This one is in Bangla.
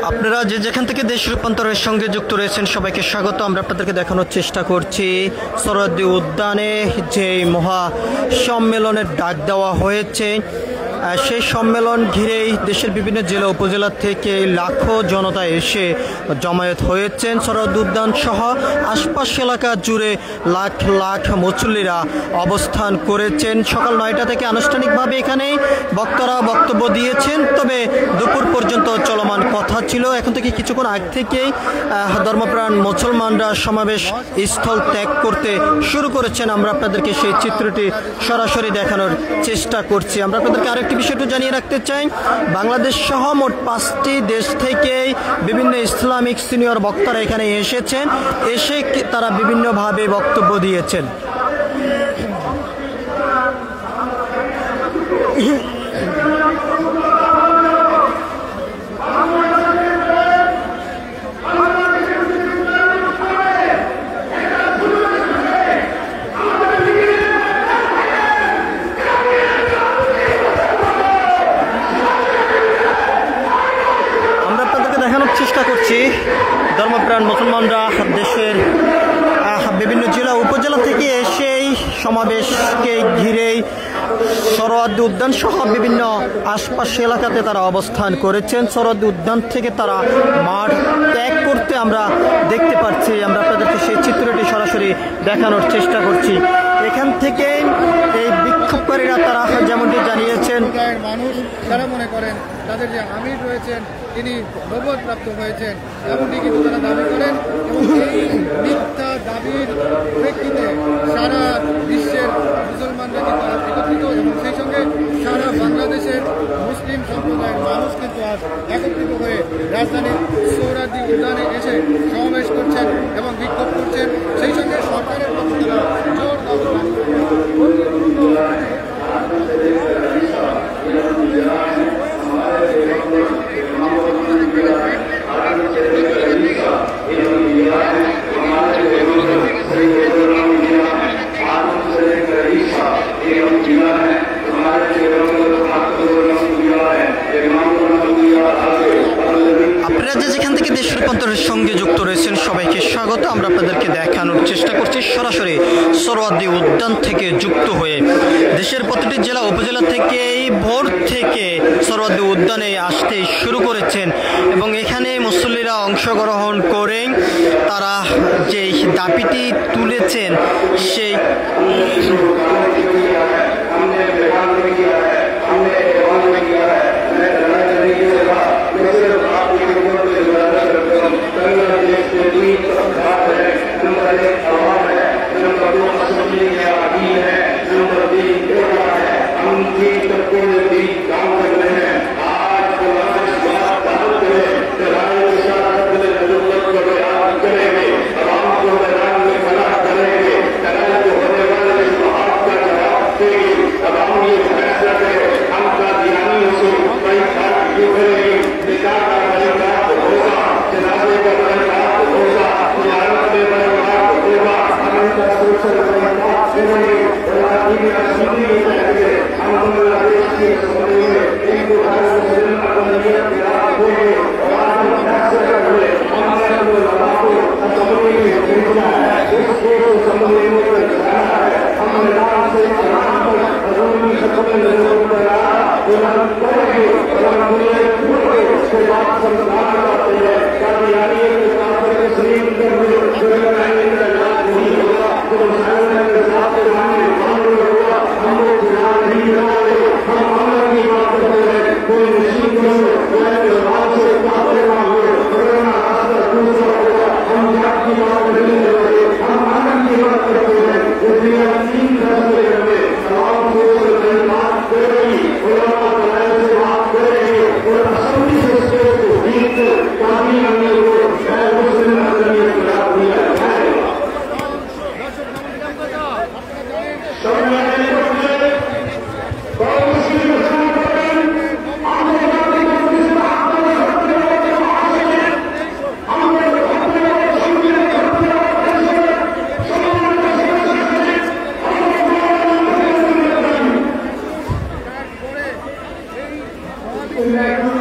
আপনারা যে যেখান থেকে দেশ রূপান্তরের সঙ্গে যুক্ত রয়েছেন সবাইকে স্বাগত। আমরা আপনাদেরকে দেখানোর চেষ্টা করছি সোহরাওয়ার্দী উদ্যানে যে মহা সম্মেলনের ডাক দেওয়া হয়েছে, সেই সম্মেলন ঘিরেই দেশের বিভিন্ন জেলা উপজেলা থেকে লাখো জনতা এসে জমায়েত হয়েছেন। সোহরাওয়ার্দী উদ্যান সহ আশপাশ এলাকা জুড়ে লাখ লাখ মুসল্লিরা অবস্থান করেছেন। সকাল 9টা থেকে আনুষ্ঠানিকভাবে এখানে বক্তারা বক্তব্য দিয়েছেন, তবে দুপুর পর্যন্ত চলমান কথা ছিল। এখন থেকে কিছুক্ষণ আগ থেকেই ধর্মপ্রাণ মুসলমানরা সমাবেশ স্থল ত্যাগ করতে শুরু করেছেন। আমরা আপনাদেরকে সেই চিত্রটি সরাসরি দেখানোর চেষ্টা করছি। আমরা আপনাদেরকে আরেকটি বিষয়টা জানিয়ে রাখতে চাই, বাংলাদেশ সহ মোট 5টি দেশ থেকে বিভিন্ন ইসলামিক সিনিয়র বক্তারা এখানে এসেছেন, এসে তারা বিভিন্নভাবে বক্তব্য দিয়েছেন। চেষ্টা করছি ধর্মপ্রাণ মুসলমানরা দেশের বিভিন্ন জেলা উপজেলা থেকে এসেই সমাবেশকে ঘিরেই সোহরাওয়ার্দী উদ্যান সহ বিভিন্ন আশপাশ এলাকাতে তারা অবস্থান করেছেন। সোহরাওয়ার্দী উদ্যান থেকে তারা মাঠ ত্যাগ করতে আমরা দেখতে পাচ্ছি। আমরা আপনাদেরকে সেই চিত্রটি সরাসরি দেখানোর চেষ্টা করছি। এখান থেকে এই বিক্ষোভকারীরা তারা যেমনটি জানিয়েছেন, মানুষ তারা মনে করেন তাদের যে আমির রয়েছেন তিনি নবদপ্রাপ্ত হয়েছেন, এমনটি কিন্তু তারা দাবি করেন। এবং এই মিথ্যা দাবির প্রেক্ষিতে সারা বিশ্বের মুসলমানরা কিন্তু একত্রিত, এবং সেই সঙ্গে সারা বাংলাদেশের মুসলিম সম্প্রদায়ের মানুষ কিন্তু আজ একত্রিত হয়ে রাজধানীর সোহরাওয়ার্দী উদ্যানে এসে সমাবেশ করছেন এবং বিক্ষোভ করছেন। সেই সঙ্গে সরকারের পক্ষে জোর আপনারা যে যেখান থেকে দেশ রূপান্তরের সঙ্গে যুক্ত রয়েছেন সবাইকে স্বাগত। আমরা আপনাদেরকে দেখানোর চেষ্টা করছি সরাসরি সোহরাওয়ার্দী উদ্যান থেকে যুক্ত হয়ে দেশের প্রতিটি জেলা উপজেলা থেকে এই ভোর থেকে সোহরাওয়ার্দী উদ্যানে আসতে শুরু করেছেন, এবং এখানে মুসল্লিরা অংশগ্রহণ করে তারা যে দাবিটি তুলেছেন সেই যে